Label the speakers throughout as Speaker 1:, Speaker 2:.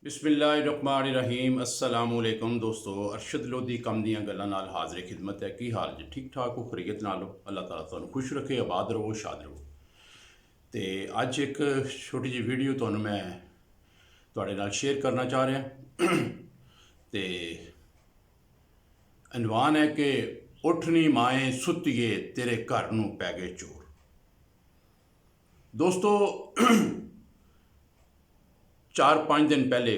Speaker 1: बिस्मिल्लाहिर्रहमानिर्रहीम अस्सलाम वालेकुम दोस्तों। अरशद लोधी कम दियां गल्लां नाल हाज़िर खिदमत है। की हाल जी? ठीक ठाक हो? खरीयत नाल हो? अल्लाह ताला तुहानू खुश रखे, आबाद रहो, शाद रहो। तो अज एक छोटी जी वीडियो तुहानू मैं तुहाडे नाल शेयर करना चाह रहा। तो अनवान है कि उठनी माए सुतिए तेरे घर नू पै गए चोर। दोस्तों 4-5 दिन पहले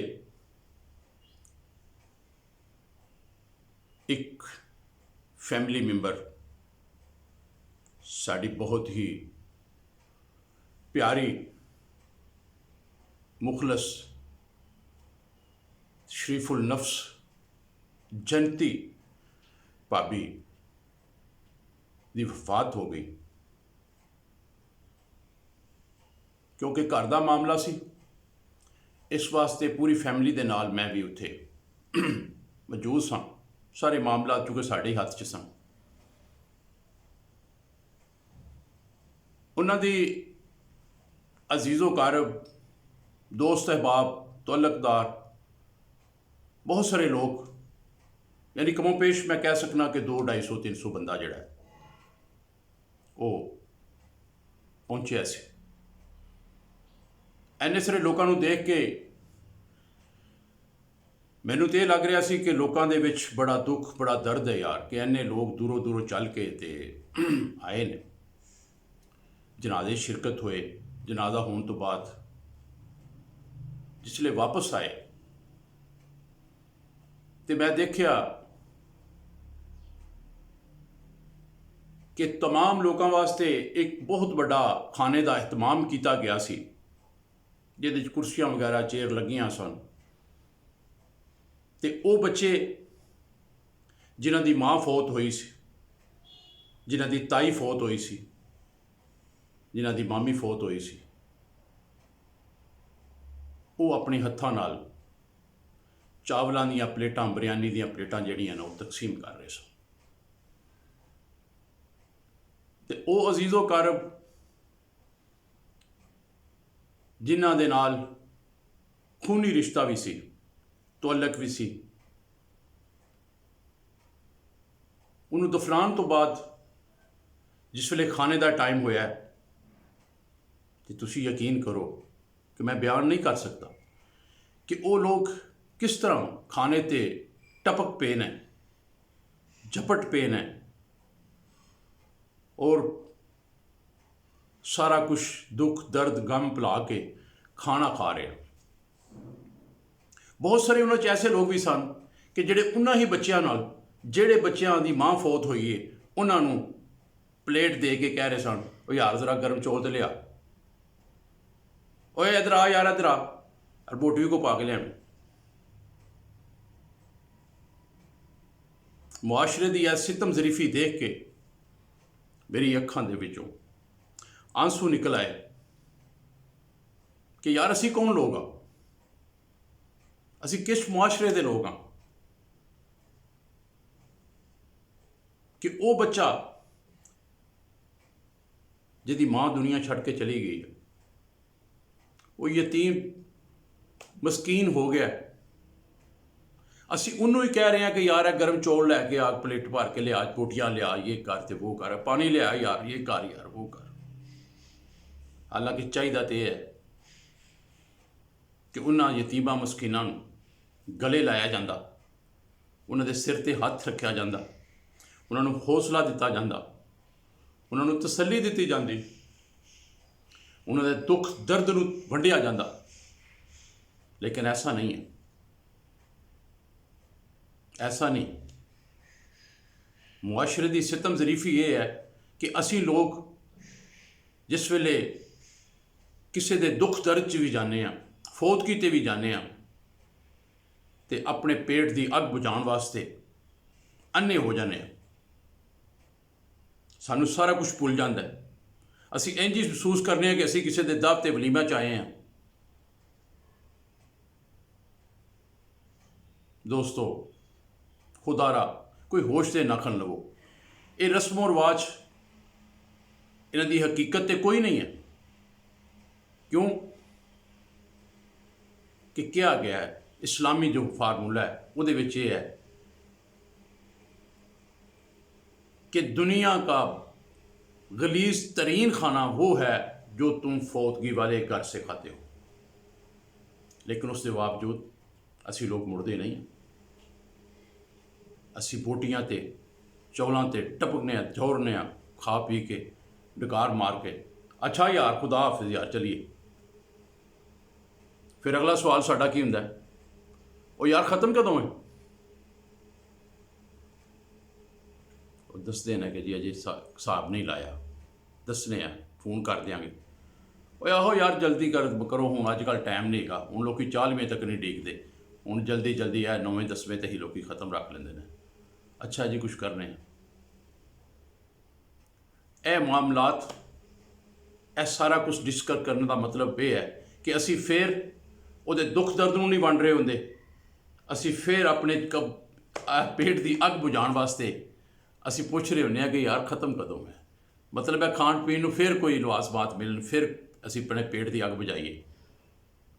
Speaker 1: एक फैमिली मैंबर साड़ी बहुत ही प्यारी मुखलस शरीफुल नफ्स जनती भाभी की वफात हो गई। क्योंकि घर का मामला सी, इस वास्ते पूरी फैमिली के नाल मैं भी उत्थे मौजूद सा। सारे मामला चूँकि साढ़े हाथ च सन। उन्होंने अजीज़ो कारब, दोस्त अहबाब, तअल्लुक़दार, बहुत सारे लोग, यानी कमोपेश मैं कह सकना कि 200-250-300 बंदा जड़ा है वो पहुँचे से। इन्ने सारे लोगों को देख के मैनू तो यह लग रहा सी कि लोगों के विच बड़ा दुख, बड़ा दर्द है यार, कि इन्ने लोग दूरों दूरों चल के ते आए ने, जनाजे शिरकत होए। जनाजा होने तो बाद जिसले वापस आए तो मैं देखा कि तमाम लोगों वास्ते एक बहुत बड़ा खाने का एहतमाम किया गया सी, जिहदे कुर्सियां वगैरह चेयर लगियां सन। तो वो बच्चे जिन्हां दी माँ फौत हुई सी, जिन्हां दी ताई फौत हुई सी, जिन्हां दी मामी फौत हुई सी, वो अपने हत्थां नाल चावलों दीयां प्लेटां, बिरयानी दीयां प्लेटां जिहड़ियां ने वो तकसीम कर रहे सन। ते वो अजीज़ो कारब जिन्हां दे नाल खूनी रिश्ता भी सी, तअल्लुक़ भी सी, उन्होंने दफनान तो बाद जिस वेले खाने का टाइम होया तो तुसी यकीन करो कि मैं बयान नहीं कर सकता कि वो लोग किस तरह खाने ते टपक पे ने, झपट पे ने, और सारा कुछ दुख दर्द गम भुला के खाना खा रहे हैं। बहुत सारे उन्होंने ऐसे लोग भी सन कि जेडे उन्होंने ही बच्चों नाल, जेडे बच्चों की माँ फौत हुई है, उन्होंने प्लेट दे के कह रहे सन, ओ यार जरा गर्म चौल तो लिया, ओए इधर आ यार, इधर आ, और बोटी को पा के लिया। मुआशरे की यह सितम जरीफी देख के मेरी अखां दे विचों आंसू निकल आए कि यार असी कौन लोग हाँ, असी किस मुआशरे के लोग हाँ कि वो बच्चा जिहदी माँ दुनिया छड़ के चली गई है, वो यतीम मस्कीन हो गया। असी उन्होंने ही कह रहे हैं कि यार है गर्म चौल लैके आ, प्लेट भर के लिया, बोटियां लिया, ये कर ते वो कर, पानी लिया यार, ये कर यार, वो कर। हालांकि चाहिए तो यह है कि उन्होंने यतीमा मस्कीनां गले लाया जाता, उन्होंने सिर ते हथ रखा जाता, उन्होंने हौसला दिता जाता, उन्होंने तसल्ली दी जाती, उन्होंने दुख दर्द नूं वंडिया जाता। लेकिन ऐसा नहीं है, ऐसा नहीं। मुआशरे की सितम जरीफी ये है कि असी लोग जिस वेले किसी के दुख दर्द च भी जाने, फौत कीते भी जाने, तो अपने पेट की अग बुझाने वास्ते अन्ने हो जाने, सानू सारा कुछ भुल जाता है। असी इंज ही महसूस करने कि असी किसी के दावते वलीमा च आए हैं। दोस्तों खुदारा कोई होश से नखन लवो, ये रस्मों रिवाज इन्हां दी हकीकत तो कोई नहीं है। क्यों? कि क्या गया है इस्लामी जो फार्मूला है वो ये है कि दुनिया का गलीज तरीन खाना वो है जो तुम फौतगी वाले घर से खाते हो, लेकिन उसके बावजूद असी लोग मुड़ते नहीं। असी बोटियां ते चौलों ते टपकने झोरने खा पी के डकार मार के अच्छा यार खुदा हाफिज यार चलिए। फिर अगला सवाल साडा की हुंदा है, ओ यार ख़त्म कदों है? दसते हैं कि जी अजे हिसाब नहीं लाया, दसने हैं फोन कर देंगे। ओ आहो यार जल्दी करो हूँ अजकल टाइम नहीं गा, हूँ लोग 40वें तक नहीं डीकते, हूँ जल्दी जल्दी है 9वें 10वें तक ही लोग ख़त्म रख लेंगे ने। अच्छा जी कुछ करने हैं ए मामलात, ए सारा कुछ डिस्कस करने का मतलब ये है कि असी फिर उहदे दुख दर्द नूं नहीं वंड रहे होंदे, असी फिर अपने पेट की अग बुझाने वास्ते असी पूछ रहे होंगे कि यार ख़त्म कदों है। मतलब है खाण पीण नूं फिर कोई लवास बात मिलन, फिर असी अपने पेट की अग बुझाइए।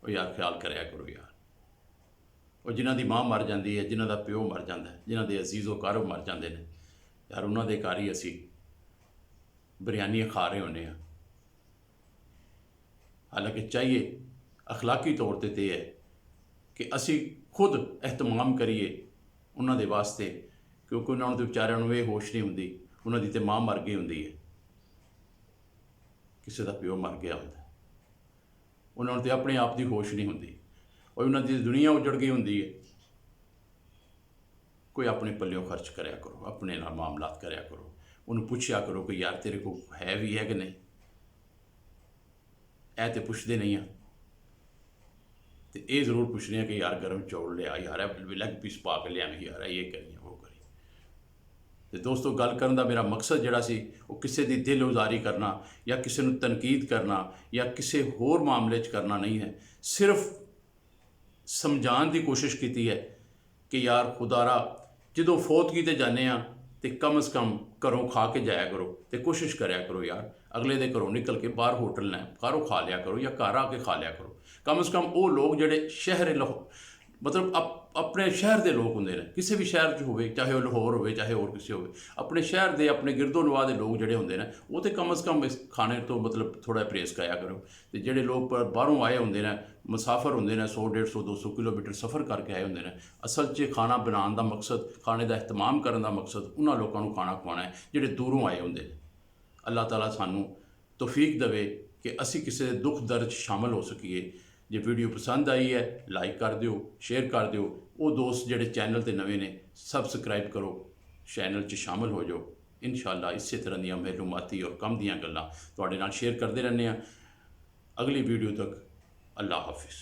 Speaker 1: और यार ख्याल कराया करो यार, और जिन्हां दी माँ मर जाती है, जिन्हां दा प्यो मर जाता है, जिन्हां दे अजीज़ो कार मर जाते हैं यार, उन्हां दे घर ही असी बिरयानी खा रहे होंगे। हालांकि चाहिए अखलाकी तौर पर तो है कि असी खुद एहतमाम करिए उन्हां दे वास्ते, क्योंकि उन्होंने तो बेचारिਆਂ ਨੂੰ ਇਹ होश नहीं होंगी, उन्होंने तो माँ मर गई होंगी है, किसी का प्यो मर गया होंगे, उन्होंने तो अपने आप की होश नहीं होंगी, और उन्होंने दुनिया उजड़ गई होंगी है। कोई अपने पल्लियों खर्च कराया करो, अपने नाल मामलात कराया करो, उन्होंने पूछया करो कि यार तेरे को है भी है कि नहीं, ऐ तो पुछते नहीं हैं। तो ये जरूर पूछने हैं कि यार गर्म चौल लिया यार, लैग पीस पा के लिया यार, ये करिए वो करिए। तो दोस्तों गल करने का मेरा मकसद जिहड़ा सी वो किसी की दिल उजारी करना या किसी को तनकीद करना या किसी होर मामले च करना नहीं है, सिर्फ समझाने की कोशिश की है कि यार खुदारा जो फौतगी ते जाने तो कम अज़ कम घरों खा के जाया करो, तो कोशिश कराया करो यार अगले दे घरों निकल के बाहर होटल ने बाहरों खा लिया करो या घर आके खा लिया करो। कम अज़ कम वो लोग जोड़े शहर मतलब अपने शहर के लोग होंगे ने, किसी भी शहर हो, चाहे वह लाहौर हो चाहे और किसी हो, अपने शहर के अपने गिरदो नवाह के लोग जोड़े होंगे ने वो तो कम अज़ कम इस खाने तो मतलब थोड़ा परहेज़ कराया करो। तो जोड़े लोग बाहरों आए होंगे ने, मुसाफर होंगे ने, 100 150 200 किलोमीटर सफ़र करके आए होंगे ने, असल च खाना बनाने का मकसद, खाने का एहतमाम करने का मकसद उन्होंने लोगों को खाना खवाना है जोड़े दूरों आए होंगे। अल्लाह ताला सानू तौफीक देवे कि असी किसी दुख दर्द शामिल हो सकीए। जे वीडियो पसंद आई है लाइक कर दियो, शेयर कर दियो, वो दोस्त जोड़े चैनल ते नवे ने सबसक्राइब करो, चैनल च शामिल हो जाओ। इंशाअल्लाह इस तरह दी मालूमाती और कम दियाँ गल्लां तुहाडे नाल शेयर करते रहने। अगली वीडियो तक अल्लाह हाफिज़।